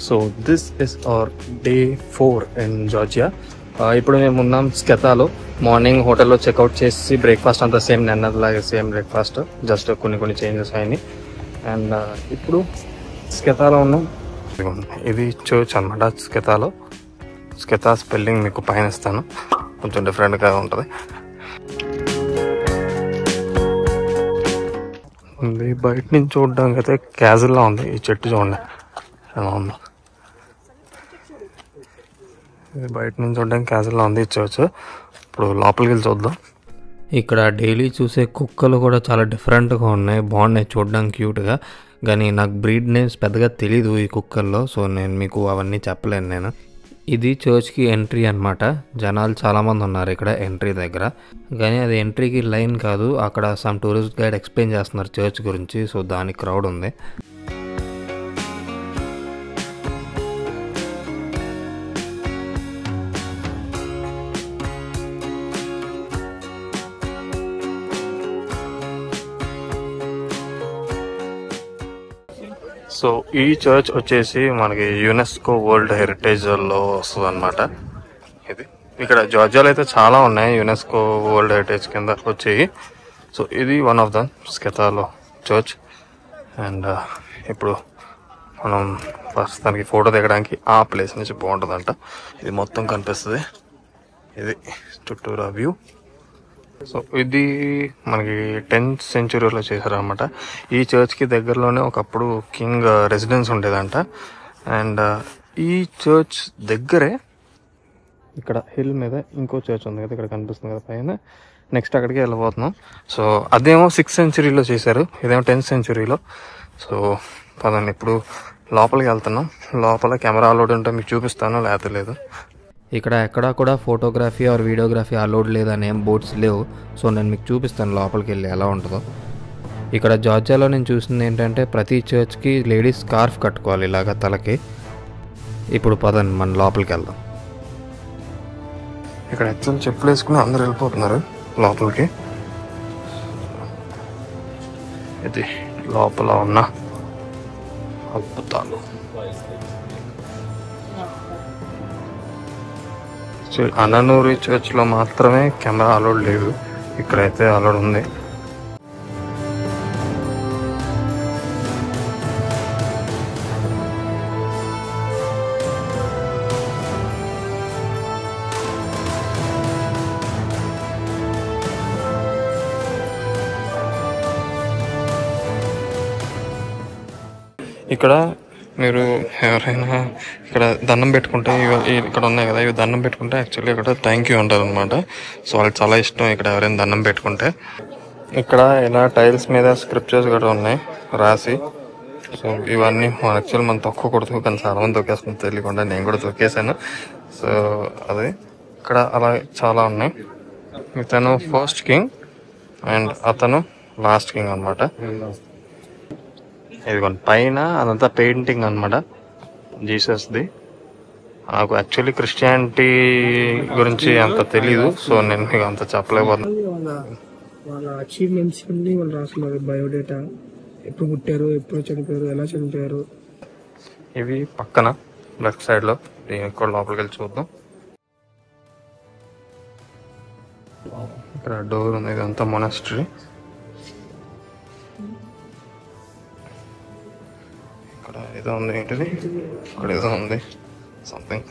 So this is our day 4 in Georgia. ఇప్పుడు మేము ఉన్నాం స్కెతాలో. మార్నింగ్ హోటల్లో చెక్అవుట్ చేసి బ్రేక్ఫాస్ట్ అంతా సేమ్ నిన్నలాగే సేమ్ బ్రేక్ఫాస్ట్, జస్ట్ కొన్ని చేంజెస్ అయినాయి. అండ్ ఇప్పుడు స్కెతాలో ఉన్నాం. ఇది చర్చ్ అనమాట స్కెతాలో. స్కెతా స్పెల్లింగ్ మీకు పైన ఇస్తాను, కొంచెం డిఫరెంట్గా ఉంటుంది. ఇది బయట నుంచి చూడడానికి అయితే క్యాజువల్లా ఉంది. ఈ చెట్టు చూడండి ఎలా ఉందో. ఇది బయట నుంచి చూడడానికి క్యాజువల్లా ఉంది ఈ చర్చ్. ఇప్పుడు లోపలికి వెళ్ళి చూద్దాం. ఇక్కడ డైలీ చూసే కుక్కలు కూడా చాలా డిఫరెంట్గా ఉన్నాయి, బాగున్నాయి చూడడానికి క్యూట్గా. కానీ నాకు బ్రీడ్ నేమ్స్ పెద్దగా తెలీదు ఈ కుక్కల్లో, సో నేను మీకు అవన్నీ చెప్పలేను నేను. ఇది చర్చ్కి ఎంట్రీ అనమాట. జనాలు చాలామంది ఉన్నారు ఇక్కడ ఎంట్రీ దగ్గర. కానీ అది ఎంట్రీకి లైన్ కాదు, అక్కడ సమ్ టూరిస్ట్ గైడ్ ఎక్స్ప్లెయిన్ చేస్తున్నారు చర్చ్ గురించి, సో దానికి క్రౌడ్ ఉంది. సో ఈ చర్చ్ వచ్చేసి మనకి యునెస్కో వరల్డ్ హెరిటేజ్లో వస్తుంది అనమాట. ఇది ఇక్కడ జార్జియాలో అయితే చాలా ఉన్నాయి యునెస్కో వరల్డ్ హెరిటేజ్ కింద వచ్చేవి. సో ఇది వన్ ఆఫ్ ద స్కెతాలో చర్చ్. అండ్ ఇప్పుడు మనం ప్రస్తుతానికి ఫోటో దిగడానికి ఆ ప్లేస్ నుంచి బాగుంటుందంట. ఇది మొత్తం కనిపిస్తుంది, ఇది చుట్టూరా వ్యూ. సో ఇది మనకి 10th centuryలో చేశారనమాట. ఈ చర్చ్కి దగ్గరలోనే ఒకప్పుడు కింగ్ రెసిడెన్స్ ఉండేదంట. అండ్ ఈ చర్చ్ దగ్గరే ఇక్కడ హిల్ మీద ఇంకో చర్చ్ ఉంది కదా, ఇక్కడ కనిపిస్తుంది కదా పైన. నెక్స్ట్ అక్కడికి వెళ్ళబోతున్నాం. సో అదేమో 6th centuryలో చేశారు, ఇదేమో 10th centuryలో. సో పదండి ఇప్పుడు లోపలికి వెళ్తున్నాం. లోపల కెమెరా అలౌడ్ ఉంటే మీకు చూపిస్తాను, లేకపోతే లేదు. ఇక్కడ ఎక్కడా కూడా ఫోటోగ్రఫీ ఆర్ వీడియోగ్రఫీ అలౌడ్ లేదని ఏం బోర్డ్స్ లేవు. సో నేను మీకు చూపిస్తాను లోపలికి వెళ్ళి ఎలా ఉంటుందో. ఇక్కడ జార్జియాలో నేను చూసింది ఏంటంటే ప్రతి చర్చ్కి లేడీస్ స్కార్ఫ్ కట్టుకోవాలి ఇలాగ తలకి. ఇప్పుడు పదండి మన లోపలికి వెళ్దాం. ఇక్కడ యాక్చువల్ చెప్పులు వేసుకుని అందరు వెళ్ళిపోతున్నారు లోపలికి. ఇది లోపల ఉన్న అద్భుతాలు. అననూరి చర్చ్లో మాత్రమే కెమెరా అలౌడ్ లేదు, ఇక్కడైతే అలౌడ్ ఉంది. ఇక్కడ మీరు ఎవరైనా ఇక్కడ దండం పెట్టుకుంటే ఇక్కడ ఉన్నాయి కదా, ఇవి దండం పెట్టుకుంటే యాక్చువల్లీ ఇక్కడ థ్యాంక్ యూ అంటారు అనమాట. సో వాళ్ళకి చాలా ఇష్టం ఇక్కడ ఎవరైనా దండం పెట్టుకుంటే. ఇక్కడ ఇలా టైల్స్ మీద స్క్రిప్చర్స్ కూడా ఉన్నాయి రాసి. సో ఇవన్నీ యాక్చువల్ మనం తొక్కకూడదు, కానీ చాలా మంది తొక్కేస్తుంది తెలియకుండా. నేను కూడా తొక్కేసాను. సో అది ఇక్కడ అలా చాలా ఉన్నాయి. ఇతను ఫస్ట్ కింగ్ అండ్ అతను లాస్ట్ కింగ్ అనమాట. ఇదిగోండి పైన అదంతా పెయింటింగ్ అనమాట జీసస్ది. నాకు యాక్చువల్లీ క్రిస్టియానిటీ గురించి అంత తెలీదు, సో నేను మీకు అంత చెప్పలేకపోతున్నా. వాళ్ళ అచీవ్మెంట్స్ అన్ని వాళ్ళు రాస్తున్నారు, బయోడేటా, ఎప్పుడు పుట్టారు, ఎప్పుడు చనిపోయారు, ఎలా చనిపోయారు. ఇవి పక్కన లెఫ్ట్ సైడ్ లో, దీనికి కూడా లోపలికి వెళ్ళి చూద్దాం. ఇక్కడ డోర్ ఉంది, ఇదంతా మొనాస్ట్రీ. ఇక్కడ ఏదో ఉంది, ఏంటిది ఇక్కడ ఏదో ఉంది సంథింగ్.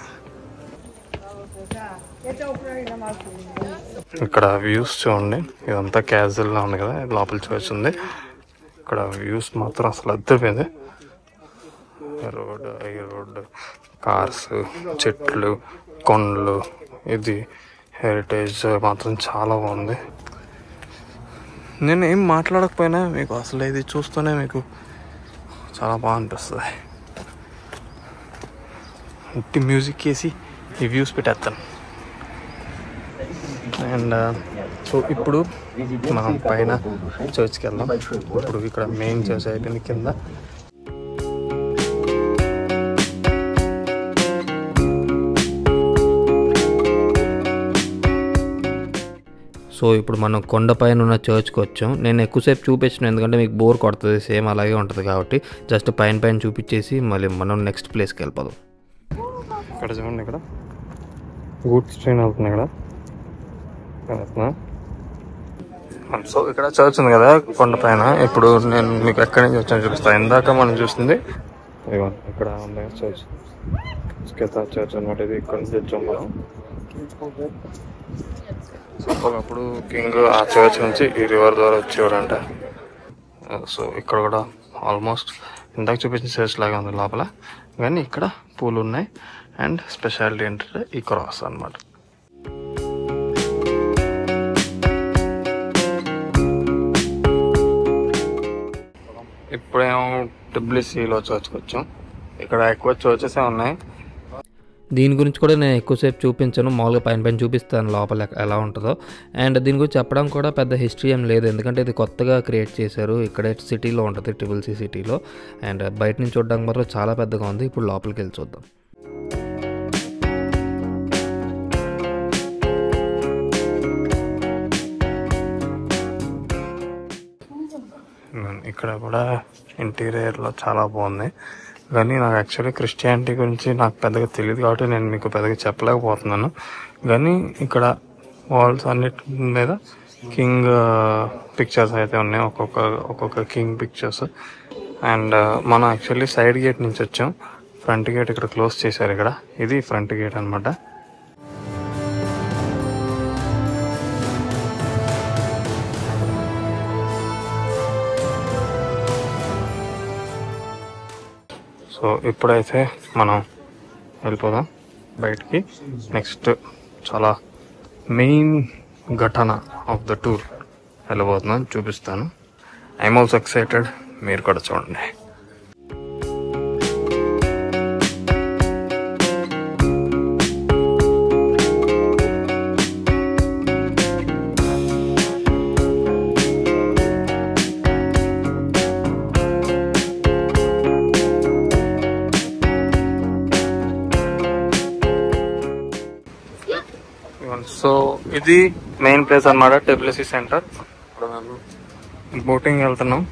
ఇక్కడ వ్యూస్ చూడండి, ఇదంతా క్యాజువల్ గా ఉంది కదా, లోపల చర్చ్ ఉంది. ఇక్కడ వ్యూస్ మాత్రం అసలు అద్దరిపోయింది. రోడ్, కార్స్, చెట్లు, కొండలు, ఇది హెరిటేజ్ మాత్రం చాలా బాగుంది. నేను ఏం మాట్లాడకపోయినా మీకు అసలు ఇది చూస్తూనే మీకు చాలా బాగా అనిపిస్తుంది. ఇంటి మ్యూజిక్ వేసి ఈ వ్యూస్ పెట్టేస్తాను. అండ్ సో ఇప్పుడు మనం పైన చర్చ్కి వెళ్దాం. ఇప్పుడు ఇక్కడ మెయిన్ చర్చ్ అయిపోయింది కింద. సో ఇప్పుడు మనం కొండపైన ఉన్న చర్చ్కి వచ్చాం. నేను ఎక్కువసేపు చూపించాను ఎందుకంటే మీకు బోర్ కొడుతుంది, సేమ్ అలాగే ఉంటుంది కాబట్టి జస్ట్ పైన చూపించేసి మళ్ళీ మనం నెక్స్ట్ ప్లేస్కి వెళ్ళిపోదాం. ఇక్కడ చూడండి, ఇక్కడ గూడ్స్ ట్రైన్ అవుతుంది ఇక్కడ. సో ఇక్కడ చర్చ్ ఉంది కదా కొండపైన. ఇప్పుడు నేను మీకు ఎక్కడి నుంచి వచ్చాను చూపిస్తాను. ఇందాక మనం చూస్తుంది ఇక్కడ ఉంది చర్చ్, చర్చ్ అనమాట. ఇది ఇక్కడ నుంచి వచ్చాం మనం. సో ఒకప్పుడు కింగ్ ఆ చర్చ్ నుంచి ఈ రివర్ ద్వారా వచ్చేవాడంట. సో ఇక్కడ కూడా ఆల్మోస్ట్ ఇందాక చూపించిన చర్చ్ లాగా ఉంది లోపల, కానీ ఇక్కడ పూలు ఉన్నాయి. అండ్ స్పెషాలిటీ ఏంటంటే ఈ క్రాస్ అనమాట. ఇప్పుడేమో TBCలో చర్చ్కి వచ్చాం. ఇక్కడ ఎక్కువ చర్చెస్ ఉన్నాయి. దీని గురించి కూడా నేను ఎక్కువసేపు చూపించాను, మామూలుగా పైన చూపిస్తాను లోపల ఎలా ఉంటుందో. అండ్ దీని గురించి చెప్పడం కూడా పెద్ద హిస్టరీ ఏం లేదు, ఎందుకంటే ఇది కొత్తగా క్రియేట్ చేశారు. ఇక్కడే సిటీలో ఉంటుంది, TBC సిటీలో. అండ్ బయట నుంచి చూడడానికి మాత్రం చాలా పెద్దగా ఉంది. ఇప్పుడు లోపలికి వెళ్ళి చూద్దాం. ఇక్కడ కూడా ఇంటీరియర్లో చాలా బాగుంది, కానీ నాకు యాక్చువల్లీ క్రిస్టియానిటీ గురించి నాకు పెద్దగా తెలియదు కాబట్టి నేను మీకు పెద్దగా చెప్పలేకపోతున్నాను. కానీ ఇక్కడ వాల్స్ అన్నిటి మీద కింగ్ పిక్చర్స్ అయితే ఉన్నాయి, ఒక్కొక్క కింగ్ పిక్చర్స్. అండ్ మనం యాక్చువల్లీ సైడ్ గేట్ నుంచి వచ్చాం. ఫ్రంట్ గేట్ ఇక్కడ క్లోజ్ చేశారు. ఇక్కడ ఇది ఫ్రంట్ గేట్ అనమాట. సో ఇప్పుడైతే మనం వెళ్ళిపోదాం బయటికి. నెక్స్ట్ చాలా మెయిన్ ఘటన ఆఫ్ ద టూర్ వెళ్ళబోతున్నాను, చూపిస్తాను. ఐఎమ్ ఆల్సో ఎక్సైటెడ్, మీరు కూడా చూడండి. సో ఇది మెయిన్ ప్లేస్ అన్నమాట, TBC సెంటర్. ఇప్పుడు మేము బోటింగ్ వెళ్తున్నాం.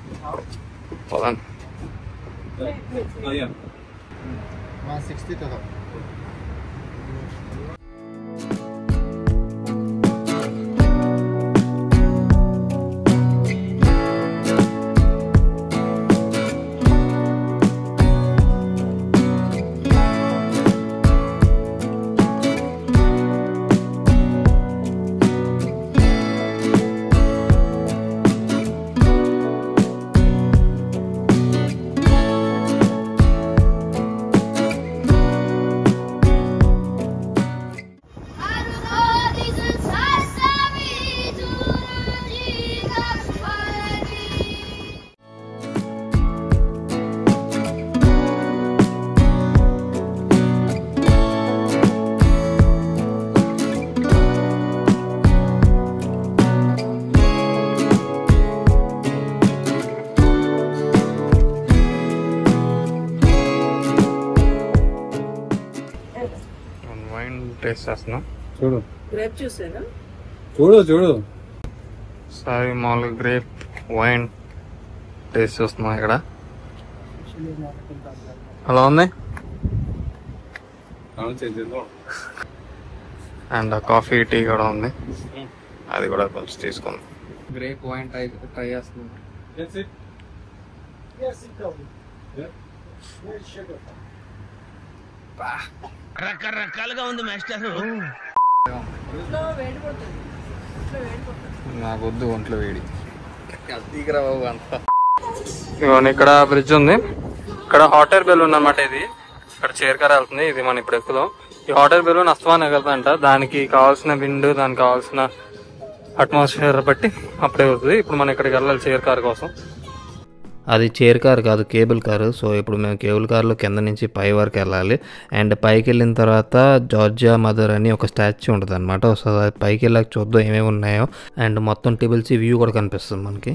టేస్ట్ చేస్తున్నా, చూడు. గ్రేప్ జ్యూసేనా? చూడు సారీ, మామూలుగా గ్రేప్ వైన్ టేస్ట్ చూస్తున్నా ఇక్కడ. అలా ఉంది. అండ్ కాఫీ టీ కూడా ఉంది, అది కూడా కొంచెం తీసుకుంది. గ్రేప్ వైన్ ట్రై చేస్తున్నాం. రకరకాలుగా ఉంది మాస్టర్. నాకు వద్దు ఒంట్లో వేడి. ఇక్కడ బ్రిడ్జ్ ఉంది, ఇక్కడ హాట్ ఎయిర్ బెలూన్ అన్నమాట. ఇది ఇక్కడ చేరకర వెళ్తుంది, ఇది మనం ఇప్పుడు ఎక్కుదాం. ఈ హాట్ ఎయిర్ బెలూన్ అస్తమానం ఎగురుతుందంట. దానికి కావాల్సిన విండ్, దానికి కావాల్సిన అట్మాస్ఫియర్ బట్టి అప్పుడే వస్తుంది. ఇప్పుడు మనం ఇక్కడికి వెళ్ళాలి చైర్ కార్ కోసం. అది చైర్ కార్ కాదు, కేబుల్ కారు. సో ఇప్పుడు మేము కేబుల్ కార్లో కింద నుంచి పై వరకు వెళ్ళాలి. అండ్ పైకి వెళ్ళిన తర్వాత జార్జియా మదర్ అని ఒక స్టాచ్యూ ఉంటుంది అనమాట. సో పైకి వెళ్ళాక చూద్దాం ఏమేమి ఉన్నాయో. అండ్ మొత్తం TBC వ్యూ కూడా కనిపిస్తుంది మనకి.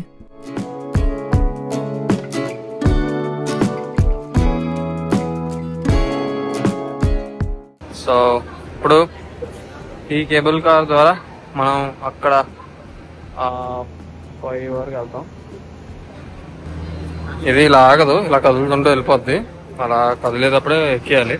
సో ఇప్పుడు ఈ కేబుల్ కార్ ద్వారా మనం అక్కడ 5 వరకు వెళ్తాం. ఇది ఇలా ఆగదు, ఇలా కదులుతుంటూ వెళ్ళిపోద్ది. అలా కదిలేటప్పుడే ఎక్కేయాలి.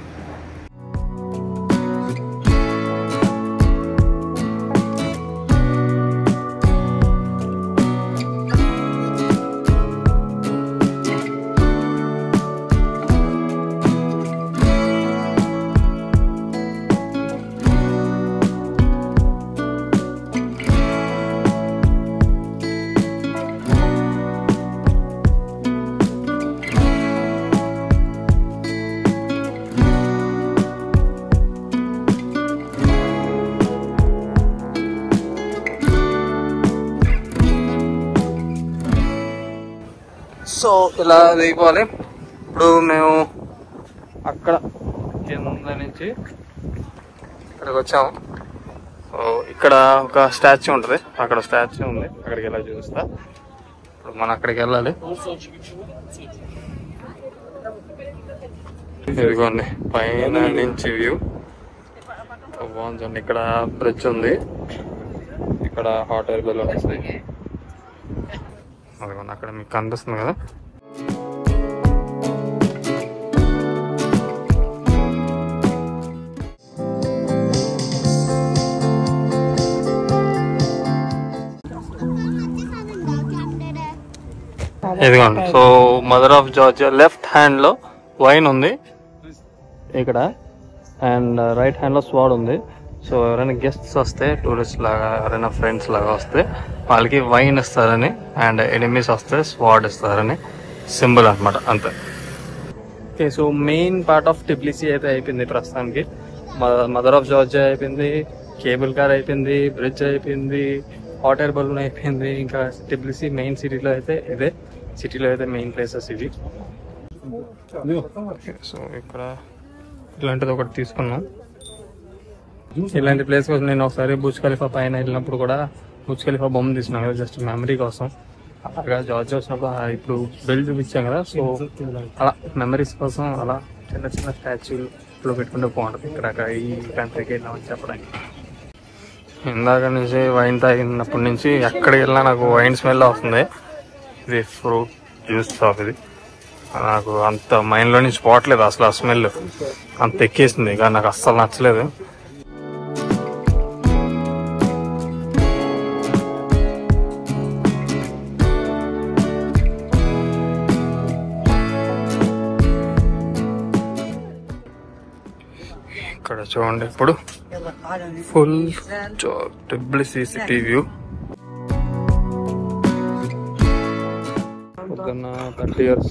సో ఇలా దిగిపోవాలి. ఇప్పుడు మేము అక్కడ కింద నుంచి ఇక్కడికి వచ్చాము. సో ఇక్కడ ఒక స్టాచ్యూ ఉంటుంది, అక్కడ స్టాచ్యూ ఉంది, అక్కడికి వెళ్ళి చూపిస్తా. ఇప్పుడు మనం అక్కడికి వెళ్ళాలి. ఇదిగోండి పైన నుంచి వ్యూ బాగుంది. ఇక్కడ బ్రిడ్జ్ ఉంది, ఇక్కడ హాట్ ఎయిర్ బెలూన్ వస్తాయి. అదిగోండి అక్కడ మీకు కనిపిస్తుంది కదా. ఇదిగోండి. So mother of Georgia left hand లో వైన్ ఉంది ఇక్కడ, అండ్ రైట్ హ్యాండ్ లో స్వాడ్ ఉంది. సో ఎవరైనా గెస్ట్స్ వస్తే, టూరిస్ట్ లాగా ఎవరైనా ఫ్రెండ్స్ లాగా వస్తే వాళ్ళకి వైన్ ఇస్తారని, అండ్ ఎనిమీస్ వస్తే స్వాడ్ ఇస్తారని సింబల్ అనమాట, అంతే. Okay, so main part of టిబ్లిసీ అయితే అయిపోయింది ప్రస్తుతానికి. మదర్ ఆఫ్ జార్జియా అయిపోయింది, కేబుల్ కార్ అయిపోయింది, బ్రిడ్జ్ అయిపోయింది, హాట్ ఎయిర్ బలూన్ అయిపోయింది. ఇంకా టిబ్లిసీ మెయిన్ సిటీలో అయితే ఇదే, సిటీలో అయితే మెయిన్ ప్లేసెస్ ఇవి. సో ఇక్కడ ఇలాంటిది ఒకటి తీసుకున్నాం. ఇలాంటి ప్లేస్ కోసం నేను ఒకసారి బుర్జ్ ఖలీఫా పైన వెళ్ళినప్పుడు కూడా బుర్జ్ ఖలీఫా బొమ్మ తీసుకున్నాను కదా, జస్ట్ మెమరీ కోసం. అలాగా జార్జియా వచ్చినప్పుడు ఇప్పుడు బిల్డ్ చూపించాం కదా, సో అలా మెమరీస్ కోసం అలా చిన్న చిన్న స్టాచ్యూలు పెట్టుకుంటే బాగుంటుంది. ఇక్కడ ఈ కంట్రీకి వెళ్ళామని చెప్పడానికి. ఇందాక నుంచి వైన్ తాగినప్పటి నుంచి ఎక్కడికి వెళ్ళినా నాకు వైన్ స్మెల్ వస్తుంది. ఇది ఫ్రూట్ జ్యూస్ షాప్, ఇది నాకు అంత మైండ్లో నుంచి పోవట్లేదు అసలు. ఆ స్మెల్ అంత ఎక్కేసింది, కానీ నాకు అస్సలు నచ్చలేదు. ఇక్కడ చూడండి ఇప్పుడు ఫుల్ టిబ్లిసీ సిటీ వ్యూ. పొద్దున్న 30 years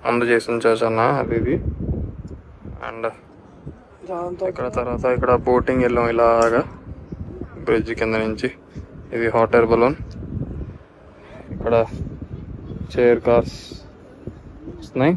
ముందు చేసిన చర్చ్ అన్న అది ఇది. అండ్ ఇక్కడ తర్వాత ఇక్కడ బోటింగ్ వెళ్ళాం ఇలాగా బ్రిడ్జ్ కింద నుంచి. ఇది హాట్ ఎయిర్ బలూన్. ఇక్కడ చైర్ కార్స్ వస్తున్నాయి.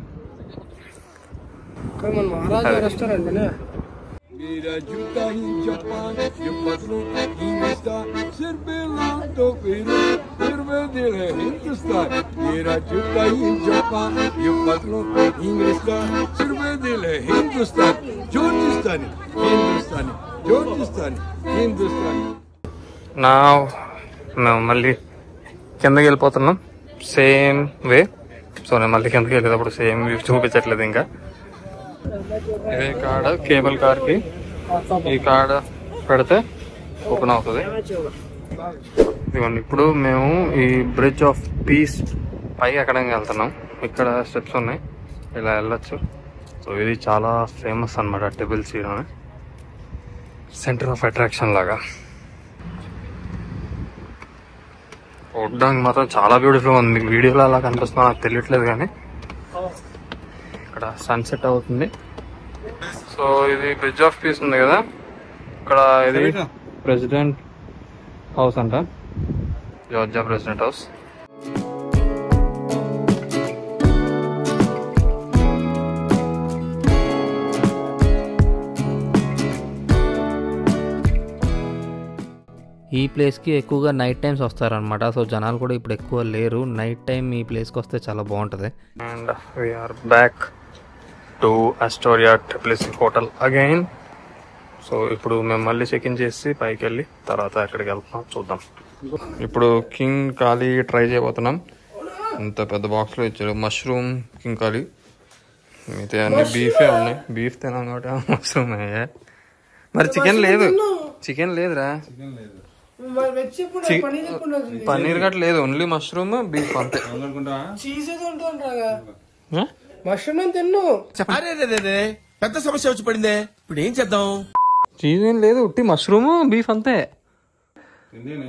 मेरा जूता ही जापान, ये पतलू इंग्लिस्तान, सिर पे लाटो फिर में दिल है हिंदुस्तान. मेरा जूता ही जापान, ये पतलू इंग्लिस्तान, सिर में दिल है हिंदुस्तान. जॉर्जिस्तानी हिंदुस्तानी, जॉर्जिस्तानी हिंदुस्तानी. నా మేము మళ్ళీ కిందకి వెళ్ళిపోతున్నాం సేమ్ వే. సో నేను మళ్ళీ కిందకి వెళ్ళేటప్పుడు సేమ్ వ్యూ చూపించట్లేదు ఇంకా. ఇదే కార్డ్ కేబుల్ కార్ కి, ఈ కార్డ్ పెడితే ఓపెన్ అవుతుంది. ఇదిగోండి ఇప్పుడు మేము ఈ బ్రిడ్జ్ ఆఫ్ పీస్ పై ఎక్కడానికి వెళ్తున్నాం. ఇక్కడ స్టెప్స్ ఉన్నాయి, ఇలా వెళ్ళొచ్చు. సో ఇది చాలా ఫేమస్ అనమాట టిబిలిసీలోనే, సెంటర్ ఆఫ్ అట్రాక్షన్ లాగా. చూడడానికి మాత్రం చాలా బ్యూటిఫుల్గా ఉంది. వీడియోలో అలా కనిపిస్తుందో నాకు తెలియట్లేదు, కానీ ఇక్కడ సన్సెట్ అవుతుంది. సో ఇది బ్రిడ్జ్ ఆఫ్ పీస్ ఉంది కదా, ఇక్కడ ఇది ప్రెసిడెంట్ హౌస్ అంట, జార్జియా ప్రెసిడెంట్ హౌస్. ఈ ప్లేస్కి ఎక్కువగా నైట్ టైమ్స్ వస్తారనమాట. సో జనాలు కూడా ఇప్పుడు ఎక్కువ లేరు. నైట్ టైం ఈ ప్లేస్కి వస్తే చాలా బాగుంటుంది. And we are back to Astoria Tbilisi hotel again. So ఇప్పుడు మేము మళ్ళీ చెక్ ఇన్ చేసి పైకి వెళ్ళి తర్వాత ఎక్కడికి వెళ్తాం చూద్దాం. ఇప్పుడు కింగ్ కాళీ ట్రై చేయబోతున్నాం. ఇంత పెద్ద బాక్స్లో ఇచ్చారు. మష్రూమ్ కింగ్ కాళీ, మిగతా అన్ని బీఫే ఉన్నాయి. బీఫ్ తినాం కాబట్టి మష్రూమ్ అయ్యా. మరి చికెన్ లేదు, చికెన్ లేదురా, పన్నీర్ గట్ట లేదు, ఓన్లీ మష్రూమ్ బీఫ్ అంతే. మష్రూమ్ తిన్ను. పెద్ద సమస్య వచ్చి పడిందే, ఇప్పుడు ఏం చేద్దాం? చీజ్ ఏం లేదు, ఉట్టి మష్రూమ్ బీఫ్ అంతే.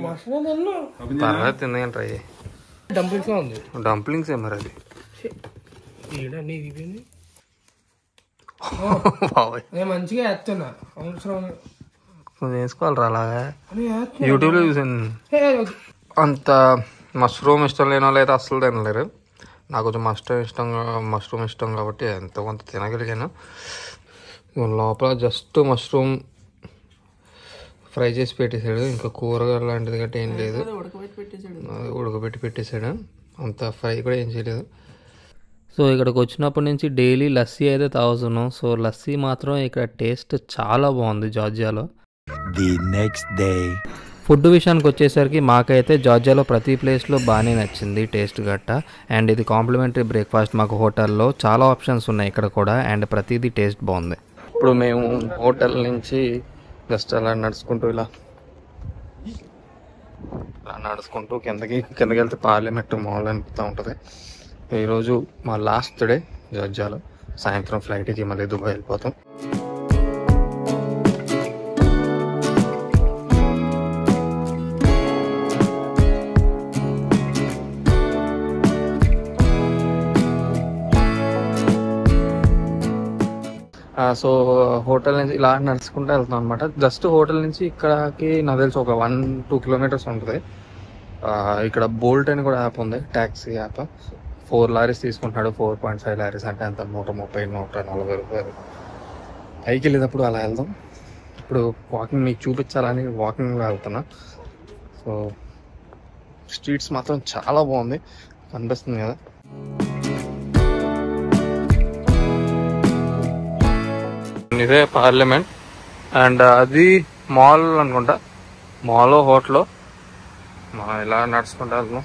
మష్రూమ్ తిన్ను. తర్వాత తిందాం ట్రై. డంప్లింగ్స్ ఉంది. డంప్లింగ్స్ ఏ మరి అది మంచిగా వేస్తున్నా. అవసరం వేసుకోవాలరా అలాగా. యూట్యూబ్లో చూసాను. అంత మష్రూమ్ ఇష్టం లేని వాళ్ళు అయితే అస్సలు తినలేరు. నాకు కొంచెం మష్రూమ్ ఇష్టం కాబట్టి ఎంత కొంత తినగలిగాను. లోపల జస్ట్ మష్రూమ్ ఫ్రై చేసి పెట్టేశాడు, ఇంకా కూరగాయలు లాంటిది గట్రా ఏం లేదు, ఉడకబెట్టి పెట్టేశాడు. అంత ఫ్రై కూడా ఏం చేయలేదు. సో ఇక్కడికి వచ్చినప్పటి నుంచి డైలీ లస్సీ అయితే తాగుతున్నాం. సో లస్సీ మాత్రం ఇక్కడ టేస్ట్ చాలా బాగుంది జార్జియాలో. ది నెక్స్ట్ డే ఫుడ్ విషయానికి వచ్చేసరికి మాకైతే జార్జియాలో ప్రతి ప్లేస్లో బాగానే నచ్చింది టేస్ట్ గట్ట. అండ్ ఇది కాంప్లిమెంటరీ బ్రేక్ఫాస్ట్ మాకు హోటల్లో చాలా ఆప్షన్స్ ఉన్నాయి ఇక్కడ కూడా, అండ్ ప్రతిదీ టేస్ట్ బాగుంది. ఇప్పుడు మేము హోటల్ నుంచి జస్ట్ అలా నడుచుకుంటూ ఇలా నడుచుకుంటూ కిందకి వెళ్తే పార్లమెంట్ మాల్ అనిపిస్తూ ఉంటుంది. ఈరోజు మా లాస్ట్ డే జార్జియాలో. సాయంత్రం ఫ్లైట్కి మళ్ళీ దుబాయ్ వెళ్ళిపోతాం. సో హోటల్ నుంచి ఇలా నడుచుకుంటూ వెళ్తాం అనమాట. జస్ట్ హోటల్ నుంచి ఇక్కడికి నాకు తెలిసి ఒక 1-2 కిలోమీటర్స్ ఉంటుంది. ఇక్కడ బోల్ట్ అని కూడా యాప్ ఉంది, ట్యాక్సీ యాప్. 4 లారీస్ తీసుకుంటున్నాడు. 4.5 లారీస్ అంటే అంత 130-140 రూపాయలు. పైకి వెళ్ళేటప్పుడు అలా వెళ్దాం. ఇప్పుడు వాకింగ్ మీకు చూపించాలని వాకింగ్లో వెళ్తున్నా. సో స్ట్రీట్స్ మాత్రం చాలా బాగుంది, కనిపిస్తుంది కదా. ఇదే పార్లమెంట్ అండ్ అది మాల్ అనుకుంటా. మాల్ హోటల్ మనం ఇలా నడుచుకుంటా వెళ్దాం.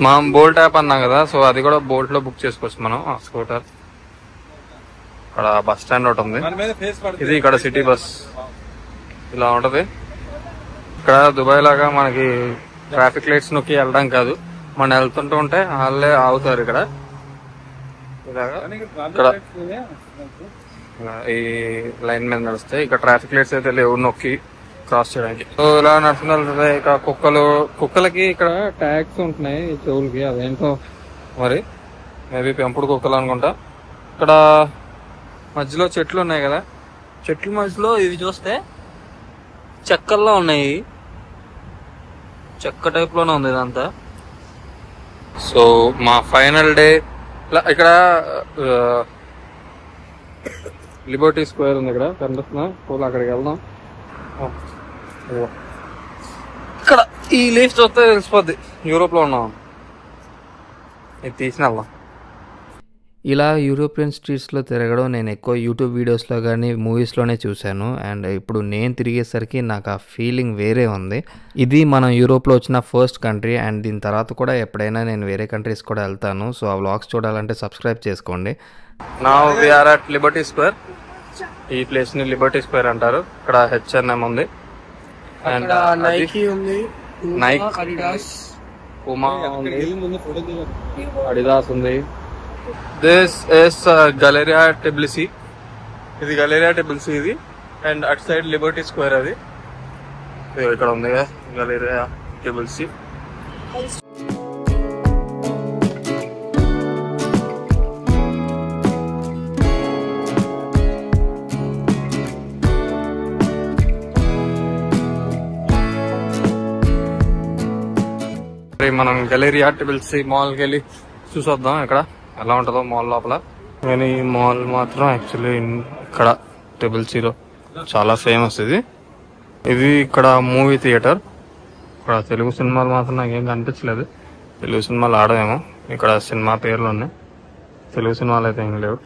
మనం బోల్ట్ యాప్ అన్నాం కదా, సో అది కూడా బోల్ట్ లో బుక్ చేసుకోవచ్చు మనం ఆ స్కూటర్. ఇక్కడ బస్ స్టాండ్ ఒకటి ఉంది. ఇది ఇక్కడ సిటీ బస్ ఇలా ఉంటది. ఇక్కడ దుబాయ్ లాగా మనకి ట్రాఫిక్ లైట్స్ నొక్కి వెళ్ళడం కాదు, మనం వెళ్తుంటూ ఉంటే వాళ్ళే ఆగుతారు. ఇక్కడ ఇక్కడ ఈ లైన్ మీద నడుస్తాయి. ఇక్కడ ట్రాఫిక్ లైట్స్ అయితే లేవు నొక్కి క్రాస్ చేయడానికి. సో ఇలా నడుచుకుని వెళ్తుంది. ఇక కుక్కలకి ఇక్కడ ట్యాగ్స్ ఉంటున్నాయి చెవులకి, అదేంటో మరి మేబీ పెంపుడు కుక్కలు అనుకుంటా. ఇక్కడ మధ్యలో చెట్లు ఉన్నాయి కదా, చెట్ల మధ్యలో ఇవి చూస్తే చెక్కల్లో ఉన్నాయి, చెక్క టైప్ లోనే ఉంది ఇదంతా. సో మా ఫైనల్ డే ఇక్కడ లిబర్టీ స్క్వేర్ ఉంది, ఇక్కడ కనిపిస్తున్నా. అక్కడికి వెళ్దాం. ఇక్కడ ఈ లీఫ్ చూస్తే తెలిసిపోద్ది యూరోప్ లో ఉన్నాం. ఇది తీసిన వెళ్దాం. ఇలా యూరోపియన్ స్ట్రీట్స్లో తిరగడం నేను ఎక్కువ యూట్యూబ్ వీడియోస్లో కానీ మూవీస్లోనే చూశాను. అండ్ ఇప్పుడు నేను తిరిగేసరికి నాకు ఆ ఫీలింగ్ వేరే ఉంది. ఇది మనం యూరోప్లో వచ్చిన ఫస్ట్ కంట్రీ, అండ్ దీని తర్వాత కూడా ఎప్పుడైనా నేను వేరే కంట్రీస్ కూడా వెళ్తాను. సో ఆ వ్లాగ్స్ చూడాలంటే సబ్స్క్రైబ్ చేసుకోండి. Now we are at Liberty Square. ఈ ప్లేస్ ని లిబర్టీ స్క్వేర్ అంటారు. ఇక్కడ H&M ఉంది, అండ్ నైకీ ఉంది, నైక్, పుమా ఉంది, అడిదాస్ ఉంది. This is Galleria Tbilisi. ఇది గలేరియా టిబ్లిసీ ఇది. And at side Liberty Square. అది ఇక్కడ ఉంది గలేరియా టిబ్లిసీ. మనం గలేరియా టిబిల్సీ మాల్కి వెళ్ళి చూసొద్దాం ఇక్కడ ఎలా ఉంటుందో మాల్ లోపల. కానీ ఈ మాల్ మాత్రం యాక్చువల్లీ ఇక్కడ టిబిల్సీలో చాలా ఫేమస్. ఇది ఇక్కడ మూవీ థియేటర్. ఇక్కడ తెలుగు సినిమాలు మాత్రం నాకేం కనిపించలేదు. తెలుగు సినిమాలు ఆడవేమో, ఇక్కడ సినిమా పేర్లు ఉన్నాయి, తెలుగు సినిమాలు అయితే ఏం లేవు.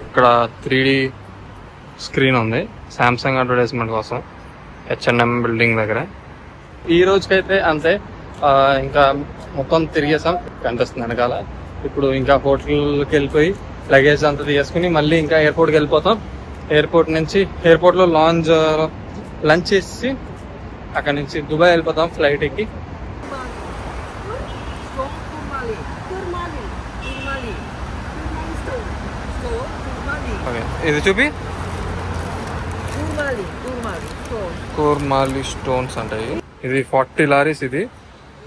ఇక్కడ 3D స్క్రీన్ ఉంది శాంసంగ్ అడ్వర్టైజ్మెంట్ కోసం H&M బిల్డింగ్ దగ్గర. ఈ రోజుకైతే అంతే. ఇంకా మొత్తం తిరిగేసాం కనిపిస్తుంది వెనకాల. ఇప్పుడు ఇంకా హోటల్కి వెళ్ళిపోయి లగేజ్ అంతా తీసుకుని మళ్ళీ ఇంకా ఎయిర్పోర్ట్కి వెళ్ళిపోతాం. ఎయిర్పోర్ట్ నుంచి ఎయిర్పోర్ట్లో లంచ్ చేసి అక్కడ నుంచి దుబాయ్ వెళ్ళిపోతాం ఫ్లైట్ ఎక్కి. ఇది చూపి కూర్మాలి స్టోన్స్ అంటాయి. ఇది 40 లారీస్. ఇది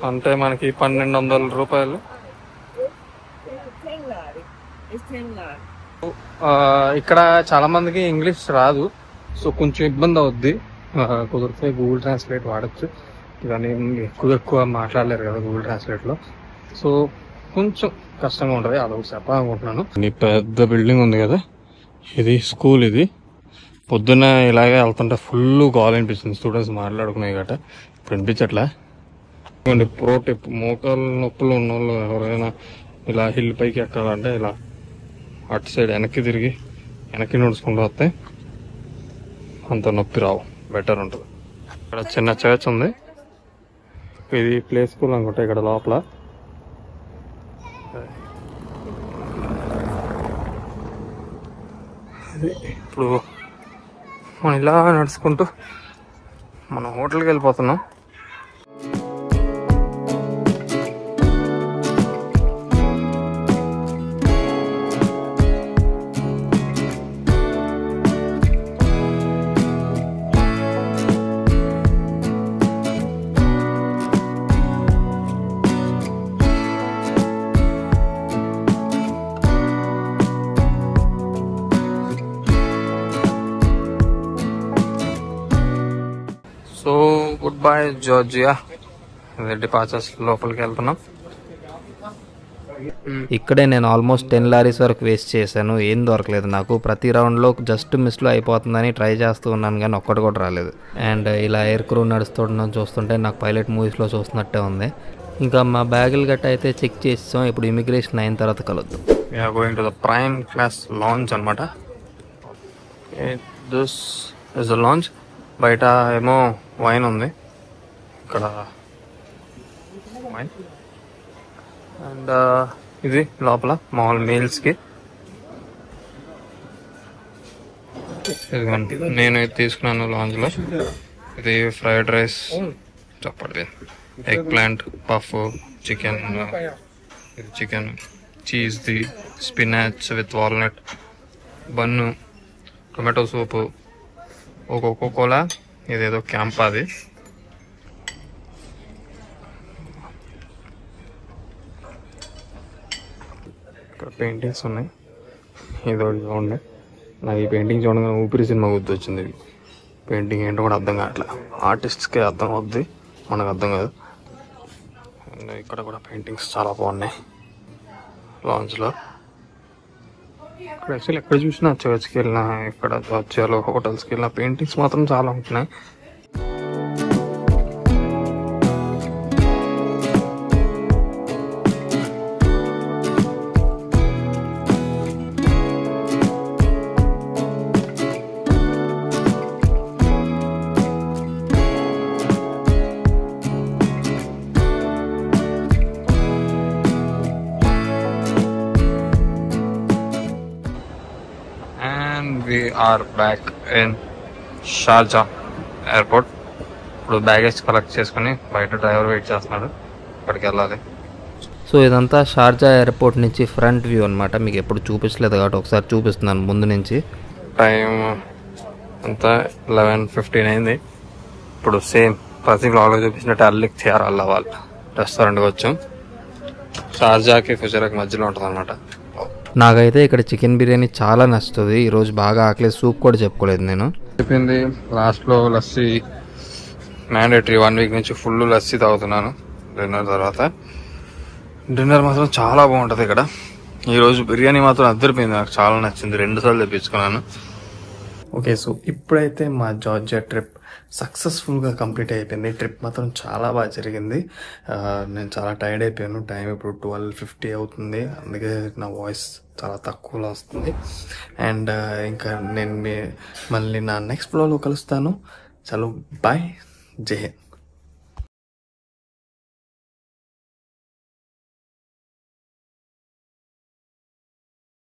అంటే మనకి 1200 రూపాయలు. ఇక్కడ చాలా మందికి ఇంగ్లీష్ రాదు, సో కొంచెం ఇబ్బంది అవుద్ది. కుదిరితే గూగుల్ ట్రాన్స్లేట్ వాడచ్చు, కానీ ఎక్కువ మాట్లాడలేరు కదా గూగుల్ ట్రాన్స్లేట్ లో, సో కొంచెం కష్టంగా ఉంటుంది. అదొక చెప్పాలనుకుంటున్నాను. పెద్ద బిల్డింగ్ ఉంది కదా, ఇది స్కూల్. ఇది పొద్దున్న ఇలాగే వెళ్తుంటే ఫుల్ గాల్ అనిపిస్తుంది. స్టూడెంట్స్ మాట్లాడుకున్నాయి గట ఇప్పుడు వినిపించట్లా. ప్రో టిప్, మోకాలు నొప్పులు ఉన్న వాళ్ళు ఎవరైనా ఇలా హిల్ పైకి ఎక్కాలంటే ఇలా అటు సైడ్ వెనక్కి తిరిగి వెనక్కి నడుచుకుంటూ వస్తే అంత నొప్పి రావు, బెటర్ ఉంటుంది. ఇక్కడ చిన్న చర్చ్ ఉంది. ఇది ప్లే స్కూల్ అనుకుంటా ఇక్కడ లోపల. ఇప్పుడు మనం ఇలా నడుచుకుంటూ మనం హోటల్కి వెళ్ళిపోతున్నాం. So good bye Georgia. Departures లోపలికి వెళ్తున్నాం. ఇక్కడే నేను ఆల్మోస్ట్ 10 లారీస్ వరకు వేస్ట్ చేశాను. ఏం దొరకలేదు నాకు. ప్రతి రౌండ్లో జస్ట్ మిస్లో అయిపోతుందని ట్రై చేస్తూ ఉన్నాను, కానీ ఒక్కటి కూడా రాలేదు. అండ్ ఇలా ఎయిర్ క్రూ నడుస్తుండడం చూస్తుంటే నాకు పైలట్ మూవీస్లో చూస్తున్నట్టే ఉంది. ఇంకా మా బ్యాగులు గట్ట అయితే చెక్ చేసాం. ఇప్పుడు ఇమిగ్రేషన్ అయిన తర్వాత కలుద్దాం. Going to the prime class lounge అనమాట. This is the lounge. బయట ఏమో వైన్ ఉంది, ఇక్కడ వైన్. అండ్ ఇది లోపల మామూలు మీల్స్కి. ఇదిగోండి నేను ఇది తీసుకున్నాను లాంజ్లో. ఇది fried rice, chapati, eggplant, puff, chicken, ఇది chicken, cheese, the spinach with walnut, bun, tomato soup, ఓ కోకోకోలా, ఇదేదో క్యాంప్. అది ఇక్కడ పెయింటింగ్స్ ఉన్నాయి. ఇదో ఉండే నాకు ఈ పెయింటింగ్ చూడగానే ఊపిరి సినిమా గుర్తొచ్చింది. పెయింటింగ్ ఏంటో కూడా అర్థం కావట్లే. ఆర్టిస్ట్కే అర్థం అవుద్ది, మనకు అర్థం కాదు. అండ్ ఇక్కడ కూడా పెయింటింగ్స్ చాలా బాగున్నాయి లాంజ్లో. ఇక్కడ యాక్చువల్లీ ఎక్కడ చూసినా చర్చ్కి వెళ్ళినా, ఇక్కడ జార్జియాలో హోటల్స్కి వెళ్ళినా పెయింటింగ్స్ మాత్రం చాలా ఉంటున్నాయి. We are back in Sharjah airport. ఇప్పుడు బ్యాగేజ్ కలెక్ట్ చేసుకుని బయట డ్రైవర్ వెయిట్ చేస్తున్నాడు, ఇక్కడికి వెళ్ళాలి. సో ఇదంతా షార్జా ఎయిర్పోర్ట్ నుంచి ఫ్రంట్ వ్యూ అనమాట. మీకు ఎప్పుడు చూపించలేదు కాబట్టి ఒకసారి చూపిస్తున్నాను ముందు నుంచి. టైం అంతా 11:15 అయింది. ఇప్పుడు సేమ్ ప్రతి బ్లాగ్లో చూపించినట్టు అల్లిక్ థియార్ అల్లవాల్ రెస్టారెంట్కి వచ్చాం. షార్జాకి ఫుజరాకి మధ్యలో ఉంటుంది అనమాట. నాకైతే ఇక్కడ చికెన్ బిర్యానీ చాలా నచ్చుతుంది. ఈరోజు బాగా ఆకలి, సూప్ కూడా చెప్పుకోలేదు నేను. చెప్పింది లాస్ట్లో లస్సీ మ్యాండేటరీ. 1 వీక్ నుంచి ఫుల్ లస్సీ తాగుతున్నాను డిన్నర్ తర్వాత. డిన్నర్ మాత్రం చాలా బాగుంటుంది ఇక్కడ. ఈరోజు బిర్యానీ మాత్రం అద్దరిపోయింది, నాకు చాలా నచ్చింది. 2 సార్లు తెప్పించుకున్నాను. ఓకే, సో ఇప్పుడైతే మా జార్జియా ట్రిప్ సక్సెస్ఫుల్గా కంప్లీట్ అయిపోయింది. ట్రిప్ మాత్రం చాలా బాగా జరిగింది. నేను చాలా టైర్డ్ అయిపోయాను. టైం ఇప్పుడు 12:50 అవుతుంది, అందుకే నా వాయిస్ చాలా తక్కువలో వస్తుంది. అండ్ ఇంకా నేను మళ్ళీ నా నెక్స్ట్ బ్లాగ్లో కలుస్తాను. చలో బాయ్, జై హింద్.